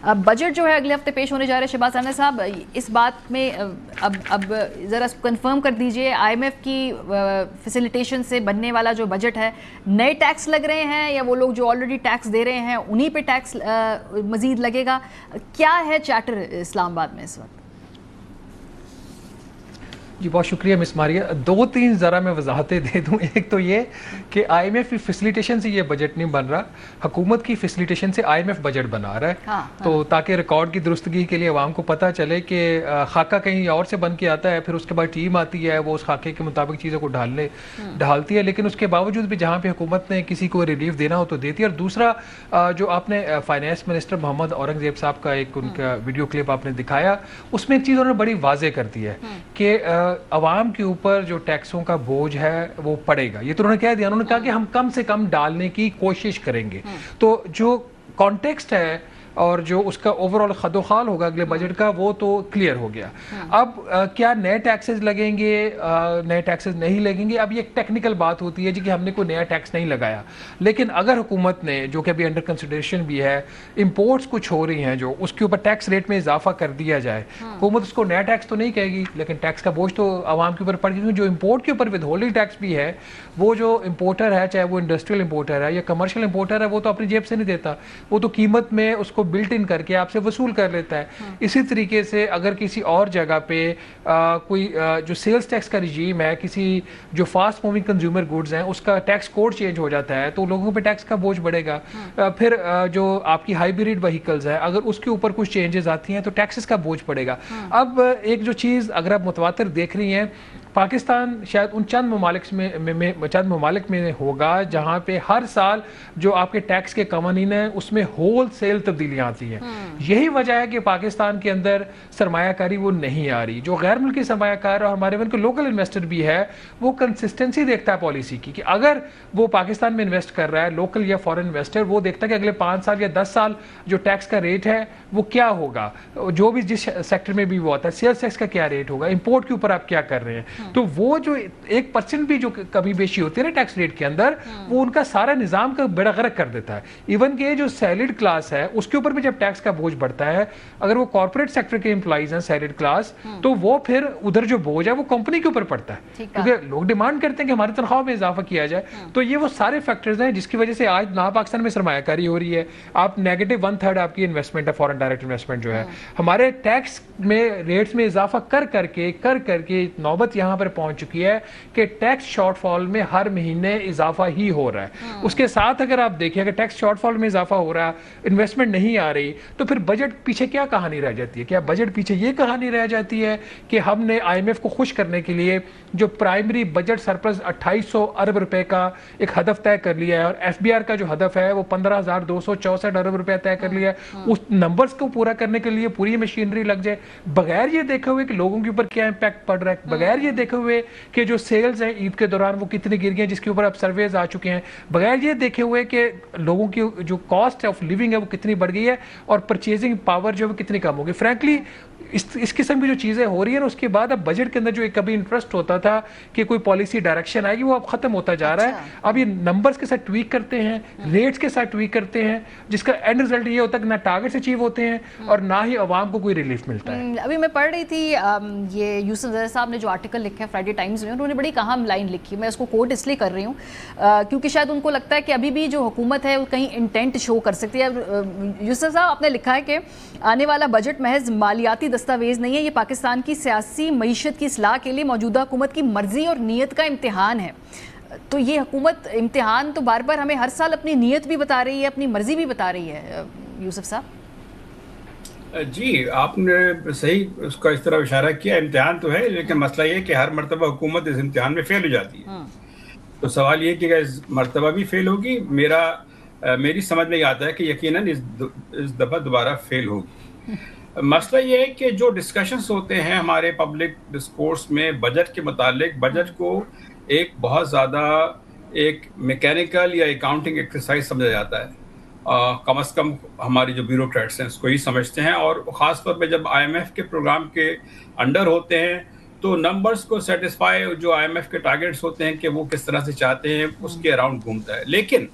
Budget जो है अगले हफ्ते पेश होने जा रहे हैं। शहबाज आना साहब, इस बात में अब ज़रा कंफर्म कर दीजिए, IMF की फैसिलिटेशन से बनने वाला जो बजट है, नए टैक्स लग रहे हैं या वो लोग जो ऑलरेडी टैक्स दे रहे हैं उन्हीं पे टैक्स मजीद लगेगा? क्या है चैटर इस्लामाबाद में इस वक्त? जी बहुत शुक्रिया मिस मारिया। दो तीन ज़रा मैं वजाहतें दे दूँ। एक तो ये कि IMF की फैसिलिटेशन से ये बजट नहीं बन रहा, हुकूमत की फैसिलिटेशन से IMF बजट बना रहा है। तो ताकि रिकॉर्ड की दुरुस्तगी के लिए आवाम को पता चले कि खाका कहीं और से बन के आता है, फिर उसके बाद टीम आती है, वो उस खाके के मुताबिक चीज़ों को ढालती है। लेकिन उसके बावजूद भी जहाँ पे हुकूमत ने किसी को रिलीफ देना हो तो देती है। और दूसरा जो आपने फाइनेंस मिनिस्टर मोहम्मद औरंगजेब साहब का एक उनका वीडियो क्लिप आपने दिखाया, उसमें एक चीज़ उन्होंने बड़ी वाजे कर दी है कि अवाम के ऊपर जो टैक्सों का बोझ है वो पड़ेगा। ये तो उन्होंने कह दिया, उन्होंने कहा कि हम कम से कम डालने की कोशिश करेंगे। तो जो कॉन्टेक्स्ट है और जो उसका ओवरऑल खदोखाल होगा अगले बजट का, वो तो क्लियर हो गया। अब क्या नए टैक्सेस लगेंगे, नए टैक्सेस नहीं लगेंगे, अब ये एक टेक्निकल बात होती है जी कि हमने कोई नया टैक्स नहीं लगाया। लेकिन अगर हुकूमत ने, जो कि अभी अंडर कंसिडरेशन भी है, इंपोर्ट्स कुछ हो रही हैं जो उसके ऊपर टैक्स रेट में इजाफा कर दिया जाए, हुकूमत उसको नया टैक्स तो नहीं कहेगी, लेकिन टैक्स का बोझ तो आवाम के ऊपर पड़ गया। जो इंपोर्ट के ऊपर विद होल्डिंग टैक्स भी है, वो जो इंपोर्टर है, चाहे वो इंडस्ट्रियल इंपोर्टर है या कमर्शियल इंपोर्टर है, वो तो अपनी जेब से नहीं देता, वो तो कीमत में उसको बिल्ट इन करके आपसे वसूल कर लेता है। इसी तरीके से अगर किसी और जगह पे कोई जो सेल्स टैक्स का रिजीम है, किसी जो फास्ट मूविंग कंज्यूमर गुड्स हैं, उसका टैक्स कोड चेंज हो जाता है तो लोगों पे टैक्स का बोझ बढ़ेगा। फिर जो आपकी हाइब्रिड व्हीकल्स है, अगर उसके ऊपर कुछ चेंजेस आती हैं तो टैक्सेस का बोझ पड़ेगा। अब एक जो चीज़ अगर आप मुतवातिर देख रही हैं, पाकिस्तान शायद उन चंद ममालिक में होगा जहाँ पे हर साल जो आपके टैक्स के कवानीन हैं उसमें होल सेल तब्दीलियाँ आती हैं। यही वजह है कि पाकिस्तान के अंदर सरमायाकारी वो नहीं आ रही। जो गैर मुल्की सरमायाकार और हमारे के लोकल इन्वेस्टर भी है, वो कंसिस्टेंसी देखता है पॉलिसी की, कि अगर वो पाकिस्तान में इन्वेस्ट कर रहा है, लोकल या फॉरेन इन्वेस्टर, वो देखता है कि अगले 5 साल या 10 साल जो टैक्स का रेट है वो क्या होगा, जो भी जिस सेक्टर में भी वो आता है, सेल्स टैक्स का क्या रेट होगा, इंपोर्ट के ऊपर आप क्या कर रहे हैं। तो वो जो 1% भी जो कमी बेशी होती है ना टैक्स रेट के अंदर, वो उनका सारा निजाम का बेड़ा गर्क कर देता है। इवन के जो सैलरीड क्लास है उसके ऊपर भी जब टैक्स का बोझ बढ़ता है, अगर वो कॉर्पोरेट सेक्टर के एम्प्लॉइज हैं सैलरीड क्लास, तो वो फिर उधर जो बोझ है वो कंपनी के ऊपर पड़ता है, क्योंकि लोग डिमांड करते हैं कि हमारी तनख्वाह में इजाफा किया जाए। तो ये वो सारे फैक्टर्स हैं जिसकी वजह से आज ना पाकिस्तान में सरमायाकारी हो रही है। आप नेगेटिव 1/3 आपकी इन्वेस्टमेंट है, फॉरेन डायरेक्ट इन्वेस्टमेंट जो है, हमारे टैक्स में रेट्स में इजाफा कर करके नौबत यहाँ पर पहुंच चुकी है कि टैक्स शॉर्टफॉल में हर महीने इजाफा ही हो रहा है। उसके साथ अगर आप देखिए, अगर टैक्स शॉर्टफॉल में इजाफा हो रहा है, इन्वेस्टमेंट नहीं आ रही, तो फिर बजट पीछे क्या कहानी रह जाती है? क्या बजट पीछे ये कहानी रह जाती है कि हमने IMF को खुश करने के लिए जो प्राइमरी बजट सरप्लस 2800 अरब रुपए का एक हदफ तय कर लिया है, और FBR का जो हदफ है वो 15,264 अरब रुपया तय कर लिया है, उस नंबर्स को पूरा करने के लिए पूरी मशीनरी लग जाए, बगैर ये देखे हुए कि लोगों के ऊपर क्या इंपैक्ट पड़ रहा है, बगैर ये देखे हुए कि जो सेल्स हैं ईद के दौरान वो कितनी गिर गई, जिसके ऊपर अब सर्वेज आ चुके हैं, बगैर ये देखे हुए कि लोगों की जो कॉस्ट ऑफ लिविंग है वो कितनी बढ़ गई है और परचेजिंग पावर जो है कितनी कम होगी। फ्रैंकली इस किस्म की जो चीज़ें हो रही हैं, उसके बाद अब बजट के अंदर जो एक कभी इंटरेस्ट होता था कि कोई पॉलिसी डायरेक्शन आएगी, वो अब खत्म होता जा रहा है। अब ये नंबर्स के साथ ट्वीक करते हैं, रेट्स के साथ ट्वीक करते हैं, जिसका एंड रिजल्ट ये होता है कि ना टारगेट्स अचीव होते हैं और ना ही अवाम को कोई रिलीफ मिलता है। अभी मैं पढ़ रही थी ये यूसुफ ज़हर साहब ने जो आर्टिकल लिखा है फ्राइडे टाइम्स में, उन्होंने बड़ी अहम लाइन लिखी, मैं उसको कोट इसलिए कर रही हूँ क्योंकि शायद उनको लगता है कि अभी भी जो हुकूमत है वो कहीं इंटेंट शो कर सकती है। यूसुफ साहब आपने लिखा है कि आने वाला बजट महज मालियाती दस्तावेज नहीं है, ये पाकिस्तान की सियासी मईशत की इस्लाह के लिए मौजूदा हुकूमत की मर्जी और नीयत का इम्तिहान है। तो ये हुकूमत इम्तिहान तो बार बार हमें हर साल अपनी नीयत भी बता रही है, अपनी मर्जी भी बता रही है। यूसुफ साहब जी, आपने सही उसका इस तरह इशारा किया, इम्तिहान तो है, लेकिन मसला ये है कि हर मरतबा हुकूमत इस इम्तिहान में फेल हो जाती है। तो सवाल ये कि इस मरतबा भी फेल होगी, मेरी समझ में आता है कि यकीनन इस दफ़ा दोबारा फेल होगी। मसला ये है कि जो डिस्कशंस होते हैं हमारे पब्लिक डिस्कोर्स में बजट के मुतालिक, बजट को एक बहुत ज़्यादा एक मैकेनिकल या अकाउंटिंग एक्सरसाइज समझा जाता है। कम अज़ कम हमारी जो ब्यूरोक्रेट्स हैं उसको ही समझते हैं, और ख़ास तौर पे जब IMF के प्रोग्राम के अंडर होते हैं तो नंबर्स को सेटिस्फाई जो IMF के टारगेट्स होते हैं कि वो किस तरह से चाहते हैं उसके अराउंड घूमता है। लेकिन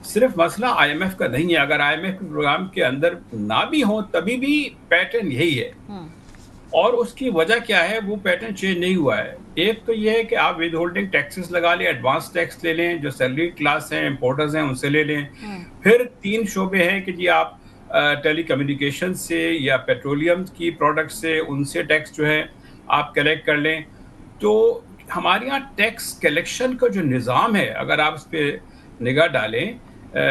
सिर्फ मसला आईएमएफ का नहीं है। अगर आईएमएफ के प्रोग्राम के अंदर ना भी हो तभी भी पैटर्न यही है। और उसकी वजह क्या है, वो पैटर्न चेंज नहीं हुआ है। एक तो ये है कि आप विद होल्डिंग टैक्सेस लगा लें, एडवांस टैक्स ले लें, जो सैलरी क्लास हैं, इंपोर्टर्स हैं, उनसे ले लें। फिर 3 शोबे हैं कि जी आप टेलीकम्युनिकेशन से या पेट्रोलियम की प्रोडक्ट से उनसे टैक्स जो है आप कलेक्ट कर लें। तो हमारे यहाँ टैक्स कलेक्शन का जो निज़ाम है, अगर आप उस पर निगाह डालें,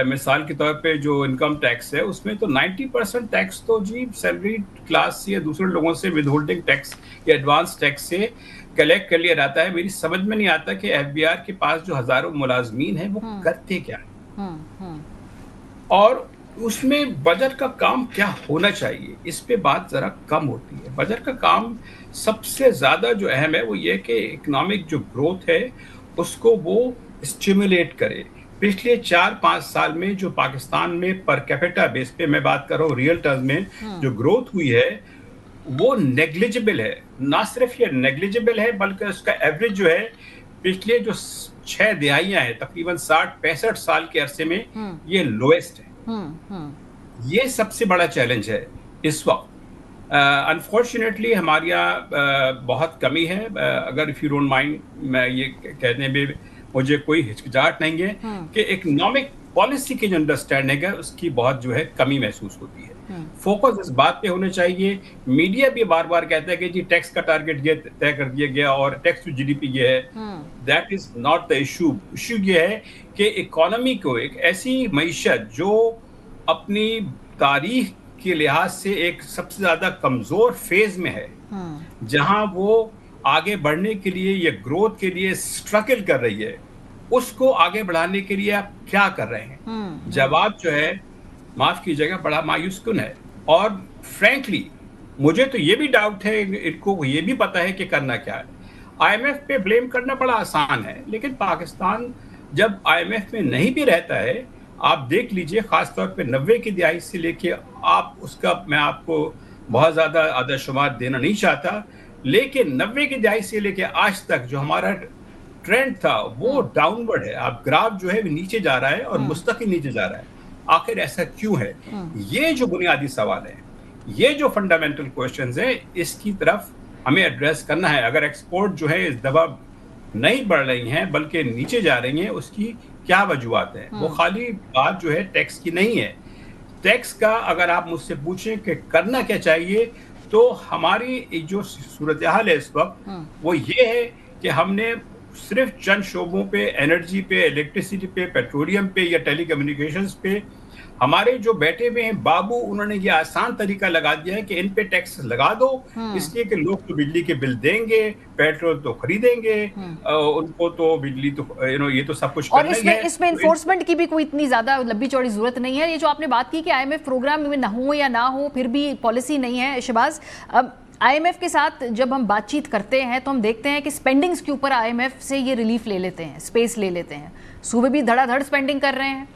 मिसाल के तौर पे जो इनकम टैक्स है उसमें तो 90% टैक्स तो जी सैलरी क्लास से या दूसरे लोगों से विद होल्डिंग टैक्स या एडवांस टैक्स से कलेक्ट कर लिया जाता है। मेरी समझ में नहीं आता कि एफबीआर के पास जो हजारों मुलाजमीन हैं वो करते क्या है, और उसमें बजट का काम क्या होना चाहिए, इस पे बात जरा कम होती है। बजट का काम सबसे ज्यादा जो अहम है वो ये कि इकोनॉमिक जो ग्रोथ है उसको वो स्टिमुलेट करे। पिछले 4-5 साल में जो पाकिस्तान में पर कैपिटा बेस पे मैं बात कर रहा हूँ, रियल टर्म में जो ग्रोथ हुई है वो नेग्लिजिबल है। ना सिर्फ ये नेग्लिजिबल है बल्कि उसका एवरेज जो है पिछले जो 6 दिहाइयां हैं, तकरीबन 60-65 साल के अरसे में ये लोएस्ट है। ये सबसे बड़ा चैलेंज है इस वक्त। अनफॉर्चुनेटली हमारे यहाँ बहुत कमी है। अगर इफ यू डोंट माइंड, मैं ये कहने में मुझे कोई हिचकिचाहट नहीं है कि इकोनॉमिक पॉलिसी की जो अंडरस्टैंडिंग है उसकी बहुत जो है कमी महसूस होती है। फोकस इस बात पे होना चाहिए। मीडिया भी बार बार कहता है कि जी टैक्स का टारगेट ये तय कर दिया गया और टैक्स टू जीडीपी ये है। That is not the issue. Issue ये है कि इकोनॉमी को एक ऐसी मईशत जो अपनी तारीख के लिहाज से एक सबसे ज्यादा कमजोर फेज में है, जहां वो आगे बढ़ने के लिए या ग्रोथ के लिए स्ट्रगल कर रही है, उसको आगे बढ़ाने के लिए आप क्या कर रहे हैं? जवाब जो है, माफ कीजिएगा, बड़ा मायूस कुन है। और फ्रैंकली मुझे तो ये भी डाउट है, इनको ये भी पता है कि करना क्या है। आईएमएफ पे ब्लेम करना बड़ा आसान है, लेकिन पाकिस्तान जब आईएमएफ में नहीं भी रहता है, आप देख लीजिए, खासतौर पे 90 की दिहाई से लेके आप उसका, मैं आपको बहुत ज्यादा आदरशुमार देना नहीं चाहता, लेकिन 90 की दिहाई से लेके आज तक जो हमारा ट्रेंड था वो डाउनवर्ड है। आप ग्राफ जो है नीचे जा रहा है और मुस्तकिल नीचे जा रहा है। आखिर ऐसा क्यों है? ये जो बुनियादी सवाल है, ये जो फंडामेंटल क्वेश्चंस है, इसकी तरफ हमें एड्रेस करना है। अगर एक्सपोर्ट जो है इस दफा नहीं बढ़ रही हैं बल्कि नीचे जा रही हैं, उसकी क्या वजूहत है? वो खाली बात जो है टैक्स की नहीं है। टैक्स का अगर आप मुझसे पूछें कि करना क्या चाहिए, तो हमारी जो सूरत हाल है इस वक्त वो ये है कि हमने सिर्फ चंद शोबों पे, एनर्जी पे, इलेक्ट्रिसिटी पे, पेट्रोलियम पे या टेलीकम्युनिकेशंस पे हमारे जो बैठे हुए हैं बाबू, उन्होंने ये आसान तरीका लगा दिया है कि इन पे टैक्स लगा दो, इसलिए कि लोग तो बिजली के बिल देंगे, पेट्रोल तो खरीदेंगे, उनको तो बिजली तो ये तो सब कुछ और इसमें इन्फोर्समेंट की भी कोई इतनी ज्यादा लंबी चौड़ी जरूरत नहीं है। ये जो आपने बात की कि आईएमएफ प्रोग्राम में ना हो या ना हो, फिर भी पॉलिसी नहीं है। शहबाज, अब आईएमएफ के साथ जब हम बातचीत करते हैं तो हम देखते हैं कि स्पेंडिंग्स के ऊपर आईएमएफ से ये रिलीफ ले लेते हैं, स्पेस ले लेते हैं। सूबे भी धड़ाधड़ स्पेंडिंग कर रहे हैं।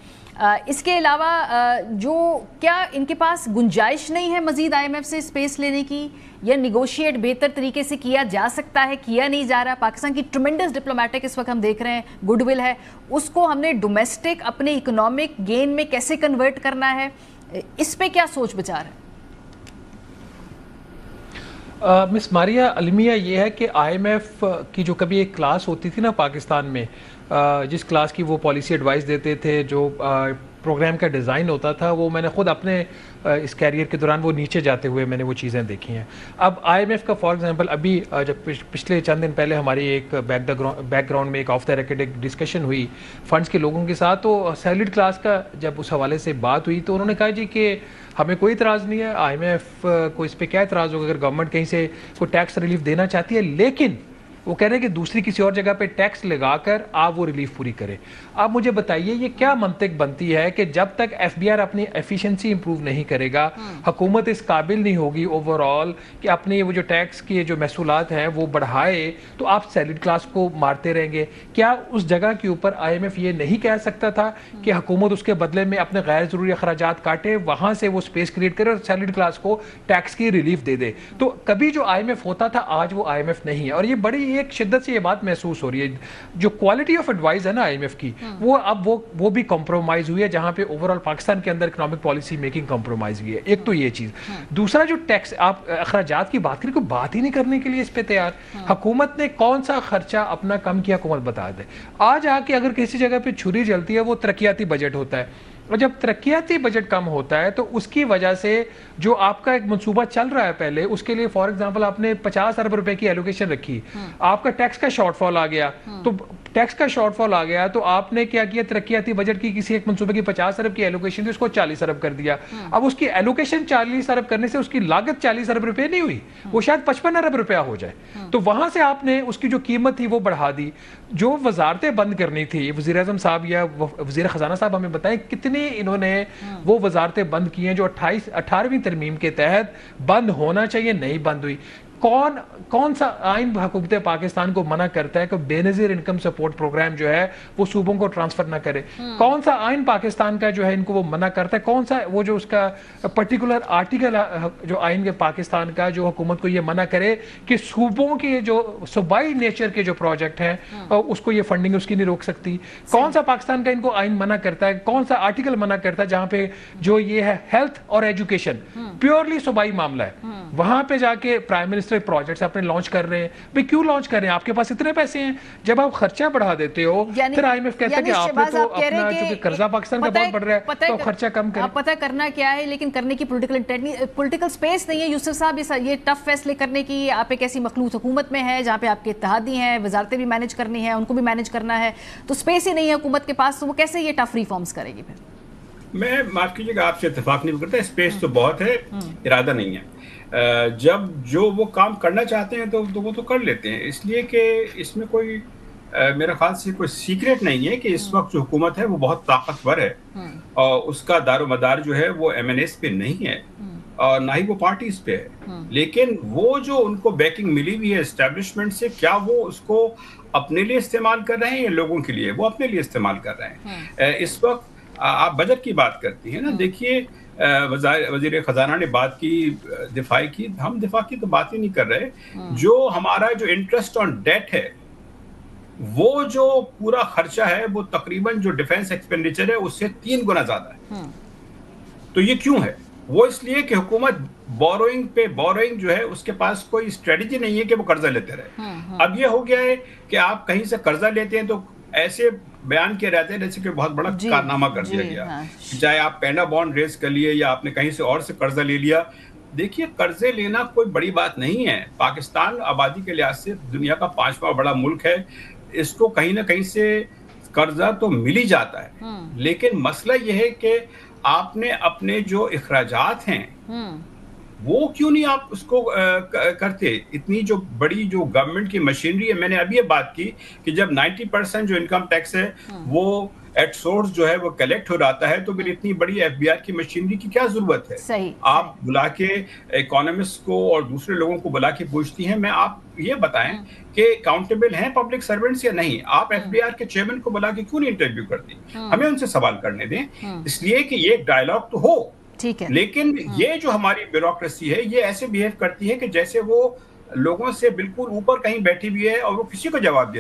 इसके अलावा जो क्या इनके पास गुंजाइश नहीं है मजीद आईएमएफ से स्पेस लेने की, या निगोशिएट बेहतर तरीके से किया जा सकता है, किया नहीं जा रहा? पाकिस्तान की ट्रिमेंडस डिप्लोमेटिक इस वक्त हम देख रहे हैं गुडविल है, उसको हमने डोमेस्टिक अपने इकोनॉमिक गेन में कैसे कन्वर्ट करना है, इस पे क्या सोच विचार है? मिस मारिया, अलमिया ये है कि आईएमएफ की जो कभी एक क्लास होती थी ना पाकिस्तान में, जिस क्लास की वो पॉलिसी एडवाइस देते थे, जो प्रोग्राम का डिज़ाइन होता था, वो मैंने ख़ुद अपने इस कैरियर के दौरान वो नीचे जाते हुए मैंने वो चीज़ें देखी हैं। अब आईएमएफ का फॉर एग्जांपल अभी जब पिछले चंद दिन पहले हमारी एक बैकग्राउंड में एक ऑफ द रिकॉर्ड एक डिस्कशन हुई फंड्स के लोगों के साथ, तो सैलरीड क्लास का जब उस हवाले से बात हुई तो उन्होंने कहा जी कि हमें कोई इतराज़ नहीं है, आईएमएफ को इस पर क्या इतराज़ होगा अगर गवर्नमेंट कहीं से कोई टैक्स रिलीफ देना चाहती है, लेकिन वो कह रहे हैं कि दूसरी किसी और जगह पे टैक्स लगाकर आप वो रिलीफ पूरी करें। आप मुझे बताइए ये क्या मंतिक बनती है कि जब तक एफबीआर अपनी एफिशिएंसी इंप्रूव नहीं करेगा, हुकूमत इस काबिल नहीं होगी ओवरऑल कि अपने वो जो टैक्स के जो महसूलात हैं वो बढ़ाए, तो आप सैलरीड क्लास को मारते रहेंगे। क्या उस जगह के ऊपर आईएमएफ ये नहीं कह सकता था कि हुकूमत उसके बदले में अपने गैर जरूरी अखराजात काटे, वहां से वो स्पेस क्रिएट करे और सैलरीड क्लास को टैक्स की रिलीफ दे दे? तो कभी जो आईएमएफ होता था आज वो आईएमएफ नहीं है। और ये बड़ी एक शिद्दत से ये बात महसूस हो रही है, जो क्वालिटी ऑफ एडवाइस है ना IMF की, वो अब वो भी कॉम्प्रोमाइज हुई है, जहां पे ओवरऑल पाकिस्तान के अंदर इकोनॉमिक पॉलिसी मेकिंग कॉम्प्रोमाइज हुई है। एक तो ये चीज, दूसरा जो टैक्स आप अखराजात की बात करें, कोई बात ही नहीं करने के लिए इस पे तैयार। हुकूमत ने कौन सा खर्चा अपना कम किया, हुकूमत बता दे। आज आके अगर किसी जगह पे छुरी जलती है, वो तरक्याती बजट होता है, और जब तरक्याती बजट कम होता है तो उसकी वजह से जो आपका एक मंसूबा चल रहा है पहले, उसके लिए फॉर एग्जांपल आपने 50 अरब रुपए की एलोकेशन रखी, आपका टैक्स का शॉर्टफॉल आ गया, तो टैक्स का शॉर्टफॉल आ गया तो आपने क्या किया, तरक्याती बजट की किसी एक मंसूबे की 50 अरब की एलोकेशन थी, उसको 40 अरब कर दिया। अब उसकी एलोकेशन 40 अरब करने से उसकी लागत 40 अरब रुपए नहीं हुई, वो शायद 55 अरब रुपया हो जाए। तो वहां से आपने उसकी जो कीमत थी वो बढ़ा दी। जो वजारतें बंद करनी थी, वज़ीर आज़म साहब या वज़ीर ख़जाना साहब हमें बताएं कितनी इन्होंने वो वजारतें बंद की हैं जो 18वीं तरमीम के तहत बंद होना चाहिए, नहीं बंद हुई। कौन सा आइन हुकूमत पाकिस्तान को मना करता है कि बेनजीर इनकम सपोर्ट प्रोग्राम जो है वो सूबों को ट्रांसफर ना करे? कौन सा आइन पाकिस्तान का जो है इनको वो मना करता है? कौन सा वो जो उसका पर्टिकुलर आर्टिकल जो आइन के पाकिस्तान का जो हुकूमत को ये मना करे कि सूबों के जो सूबाई नेचर के जो प्रोजेक्ट हैं उसको ये फंडिंग उसकी नहीं रोक सकती? कौन सा पाकिस्तान का इनको आइन मना करता है? कौन सा आर्टिकल मना करता है जहां पे जो ये है हेल्थ और एजुकेशन प्योरली सूबाई मामला है, वहां पे जाके प्राइम मिनिस्टर प्रोजेक्ट्स अपने लॉन्च कर रहे हैं? भाई क्यों लॉन्च कर रहे हैं? आपके पास इतने पैसे हैं, जब आप खर्चा बढ़ा देते हो फिर IMF कहता है कि आपने तो अपना जो कर्जा पाकिस्तान का बहुत बढ़ रहा है तो खर्चा कम करें। पता करना क्या है, लेकिन करने की पॉलिटिकल इंटेंट नहीं, पॉलिटिकल स्पेस नहीं है यूसुफ साहब ये टफ फैसले करने की। आप एक ऐसी मखलूत हुकूमत में है जहां पे आपके इत्तेहादी हैं, वजारतें भी मैनेज करनी है, उनको भी मैनेज करना है, तो स्पेस ही नहीं है हुकूमत के पास, तो वो कैसे ये टफ रिफॉर्म्स करेगी? फिर मैं माफ कीजिएगा, आपसे इत्तेफाक नहीं करता, स्पेस तो बहुत है, इरादा नहीं है। जब जो वो काम करना चाहते हैं तो वो तो कर लेते हैं, इसलिए कि इसमें कोई मेरा ख्याल से कोई सीक्रेट नहीं है कि इस वक्त जो हुकूमत है वो बहुत ताकतवर है और उसका दारोमदार जो है वो MNS पे नहीं है और ना ही वो पार्टीज पे है, लेकिन वो जो उनको बैकिंग मिली हुई है एस्टेब्लिशमेंट से, क्या वो उसको अपने लिए इस्तेमाल कर रहे हैं या लोगों के लिए? वो अपने लिए इस्तेमाल कर रहे हैं। इस वक्त आप बजट की बात करती हैं ना, देखिए वजीर खजाना ने बात की दिफाई की, हम दिफा की तो बात ही नहीं कर रहे। जो हमारा जो इंटरेस्ट ऑन डेट है, वो जो पूरा खर्चा है वो तकरीबन जो डिफेंस एक्सपेंडिचर है उससे 3 गुना ज्यादा है। तो ये क्यों है? वो इसलिए कि हुकूमत बोरोइंग जो है उसके पास कोई स्ट्रेटजी नहीं है कि वो कर्जा लेते रहे। अब ये हो गया है कि आप कहीं से कर्जा लेते हैं तो ऐसे बयान किए रहते हैं जैसे कि बहुत बड़ा कारनामा कर दिया गया, चाहे आप पैना बॉन्ड रेज कर लिए या आपने कहीं से और से कर्जा ले लिया। देखिए, कर्जे लेना कोई बड़ी बात नहीं है। पाकिस्तान आबादी के लिहाज से दुनिया का 5वां बड़ा मुल्क है, इसको कहीं ना कहीं से कर्जा तो मिल ही जाता है, लेकिन मसला यह है कि आपने अपने जो इखराजात हैं वो क्यों नहीं आप उसको करते? इतनी जो बड़ी जो गवर्नमेंट की मशीनरी है, मैंने अभी ये बात की कि जब 90% जो इनकम टैक्स है वो एट सोर्स जो है वो कलेक्ट हो जाता है, तो फिर इतनी बड़ी FBI की मशीनरी की क्या जरूरत है? सही, आप बुला के इकोनॉमिस्ट को और दूसरे लोगों को बुला के पूछती हैं, मैं आप ये बताएं कि अकाउंटेबल हैं पब्लिक सर्वेंट्स या नहीं? आप FBR के चेयरमैन को बुला के क्यों नहीं इंटरव्यू करती? हमें उनसे सवाल करने दें, इसलिए कि ये डायलॉग तो हो, ठीक है, लेकिन ये जो हमारी ब्यूरोक्रेसी है ये ऐसे बिहेव करती है कि जैसे वो लोगों से बिल्कुल ऊपर कहीं बैठी हुई है और वो किसी को जवाब दे